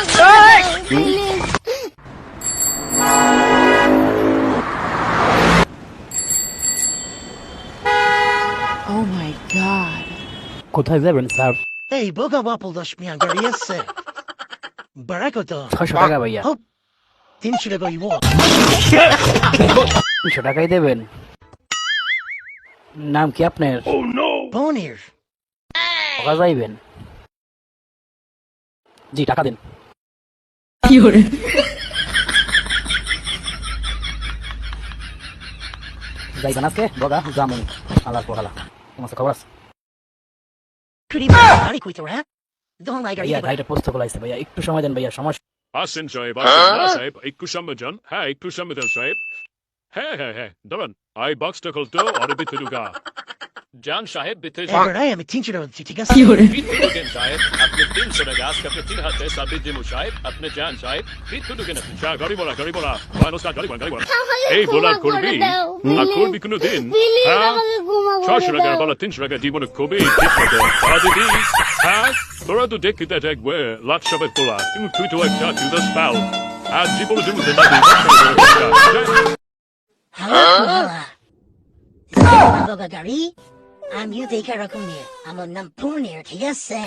Oh my god. কোথায় যাবেন sir? এই বোকা বাপলদাস মিয়া গাড়ি আছে বারাকো তো 600 টাকা ভাইয়া। 300 টাকা ইবো 300 টাকাই দেবেন। নাম কি আপনার? পনির কখন যাইবেন? জি টাকা দিন। যাইবেন আজকে? বগা জামুন আল্লাহ পোহালা। তোমার খবর আছে? কুড়ি গাড়ি কইতো হ্যাঁ দোন লাই গাড়ি ভাইয়া গাড়িটা পোস্ট করাইছে ভাইয়া, একটু সময় দেন ভাইয়া, সমস্যা। আসেন সাহেব, আসেন না সাহেব, একটু সামনে যান। হ্যাঁ একটু সামনে যান সাহেব। হ্যাঁ দাঁড়ান, আই বক্সটা খুলতো আর ভিতরে ঢুকা। যান সাহেব ভিতরে যান। এবারে আমি 300 টাকা দিচ্ছি ঠিক আছে ভিতরে ঢুকেন সাহেব, আপনি 300 টাকা আজকে আপনি 3 হাতে সাবিত দিমু সাহেব, আপনি যান সাহেব ভিতরে ঢুকেন। আপনি গাড়ি বলা মানুষ গাড়ি বলা এই বলা করবি না করবি কোনো দিন? হ্যাঁ 600 টাকার বলা 300 টাকা জীবনে খুবই ঠিক মতো দিদি। হ্যাঁ তোরা তো দেখিতে দেখবে লাখ সবের তোলা, কিন্তু তুই তো একটা চুদাস পাও আর জীবনে তুমি তো হ্যালো বোকা গাড়ি আমিও দেখে রাখুন আমার নাম পনির ঠিক আছে